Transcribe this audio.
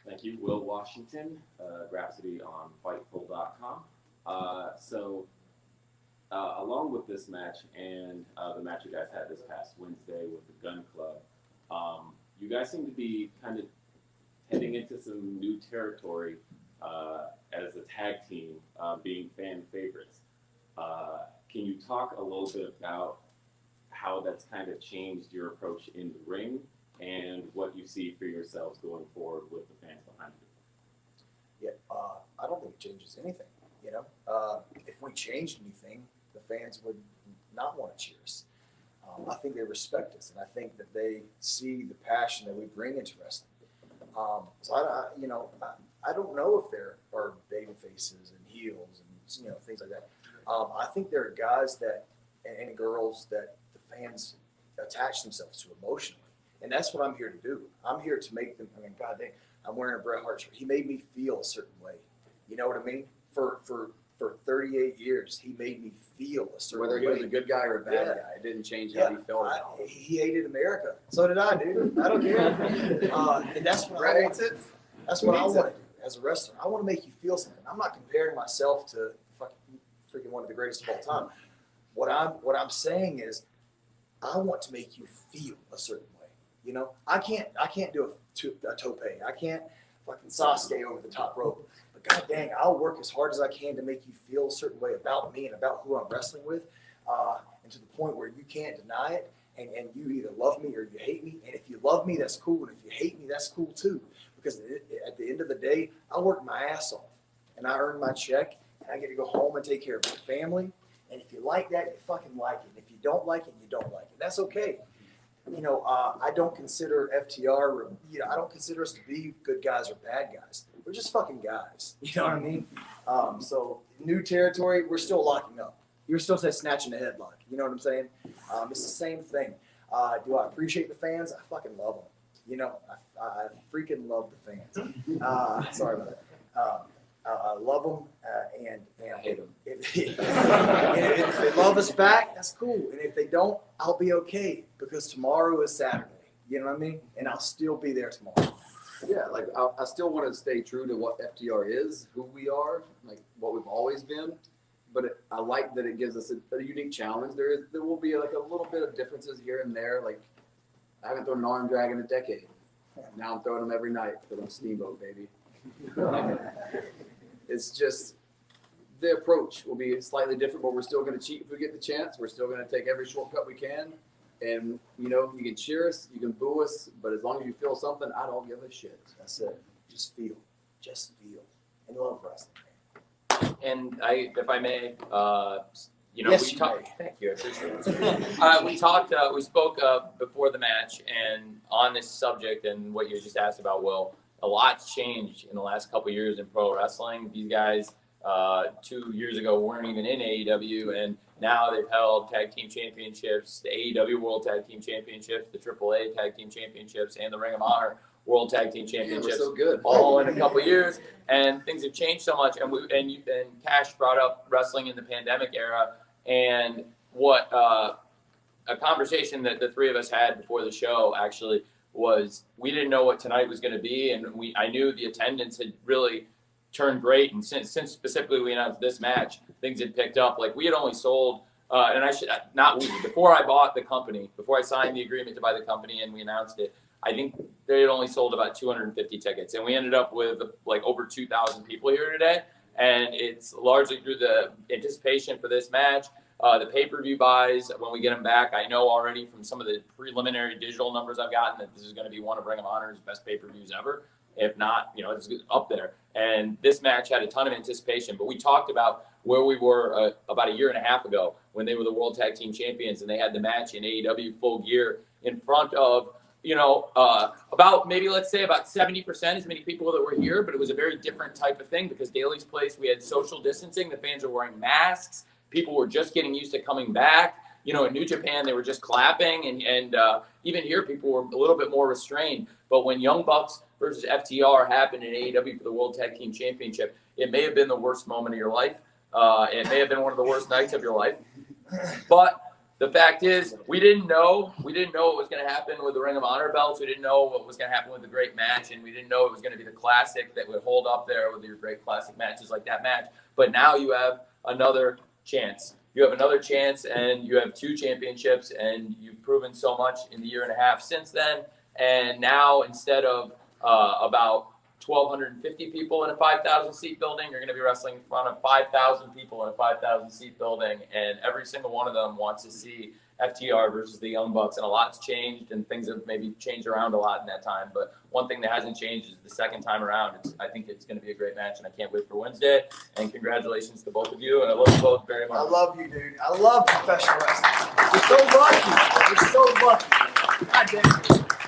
Thank you, Will Washington, Grapsody on Fightful.com. Along with this match and the match you guys had this past Wednesday with the Gun Club, you guys seem to be kind of heading into some new territory as a tag team, being fan favorites. Can you talk a little bit about how that's kind of changed your approach in the ring and what you see for yourselves going forward with the fans behind you? Yeah, I don't think it changes anything. If we changed anything, the fans would not want to cheer us. I think they respect us, and I think that they see the passion that we bring into wrestling. So I don't know if there are baby faces and heels and things like that. I think there are guys that and girls that the fans attach themselves to emotionally, and that's what I'm here to do. I'm here to make them. I mean, God dang, I'm wearing a Bret Hart shirt. He made me feel a certain way. You know what I mean? For 38 years, he made me feel a certain way. Whether he was a good guy or a bad guy, it didn't change how he felt about it. He hated America. So did I, dude. I don't care. And that's what I want. That's what I want to do as a wrestler. I want to make you feel something. I'm not comparing myself to freaking one of the greatest of all time. What I'm saying is, I want to make you feel a certain way. I can't do a tope. I can't fucking Sasuke over the top rope. But god dang, I'll work as hard as I can to make you feel a certain way about me and about who I'm wrestling with, and to the point where you can't deny it. And you either love me or you hate me. And if you love me, that's cool. And if you hate me, that's cool too. Because at the end of the day, I work my ass off and I earn my check and I get to go home and take care of my family. And if you like that, you fucking like it. And if you don't like it, you don't like it. That's okay. I don't consider FTR, I don't consider us to be good guys or bad guys. We're just fucking guys. You know what I mean? So new territory, we're still locking up. You're still snatching the headlock. You know what I'm saying? It's the same thing. Do I appreciate the fans? I fucking love them. I freaking love the fans. Sorry about that. I love them, and I hate them. If they love us back, that's cool. And if they don't, I'll be okay, because tomorrow is Saturday. You know what I mean? And I'll still be there tomorrow. Yeah, like I still want to stay true to what FTR is, who we are, like what we've always been. But I like that it gives us a unique challenge. There will be like a little bit of differences here and there. Like I haven't thrown an arm drag in a decade. Now I'm throwing them every night because I'm Steamboat, baby. It's just the approach will be slightly different, but we're still going to cheat if we get the chance. We're still going to take every shortcut we can. And, you can cheer us, you can boo us, but as long as you feel something, I don't give a shit. That's it. Just feel. And love wrestling. And if I may, Yes, we talked. Thank you, I appreciate it. We spoke before the match, and on this subject and what you just asked about, Will, a lot's changed in the last couple of years in pro wrestling. These guys 2 years ago weren't even in AEW, and now they've held tag team championships, the AEW World Tag Team Championships, the AAA Tag Team Championships, and the Ring of Honor World Tag Team Championships, so good. all in a couple of years, and things have changed so much. And Cash brought up wrestling in the pandemic era, and what a conversation that the three of us had before the show actually was, we didn't know what tonight was going to be, and I knew the attendance had really turned great, and since specifically we announced this match, things had picked up. Like we had only sold. Before I bought the company, before I signed the agreement to buy the company and we announced it, I think they had only sold about 250 tickets, and we ended up with like over 2,000 people here today. And it's largely through the anticipation for this match, the pay-per-view buys. When we get them back, I know already from some of the preliminary digital numbers I've gotten that this is going to be one of Ring of Honor's best pay-per-views ever. If not, it's up there. And this match had a ton of anticipation. But we talked about where we were about a year and a half ago when they were the World Tag Team Champions, and they had the match in AEW Full Gear in front of, about maybe, let's say, about 70% as many people that were here. But it was a very different type of thing because Daly's Place, we had social distancing. The fans were wearing masks. People were just getting used to coming back. In New Japan, they were just clapping. And even here, people were a little bit more restrained. But when Young Bucks versus FTR happened in AEW for the World Tag Team Championship, it may have been the worst moment of your life. It may have been one of the worst nights of your life. But the fact is, we didn't know what was going to happen with the Ring of Honor belts. We didn't know what was going to happen with the great match, and we didn't know it was going to be the classic that would hold up there with your great classic matches like that match. But now you have another chance. You have another chance, and you have 2 championships, and you've proven so much in the year and a half since then. And now, instead of about 1,250 people in a 5,000 seat building, you're going to be wrestling in front of 5,000 people in a 5,000 seat building, and every single one of them wants to see FTR versus the Young Bucks. And a lot's changed, and things have maybe changed around a lot in that time. But one thing that hasn't changed is the second time around. I think it's going to be a great match, and I can't wait for Wednesday. And congratulations to both of you, and I love you both very much. I love you, dude. I love professional wrestling. You're so lucky. You're so lucky. God damn it.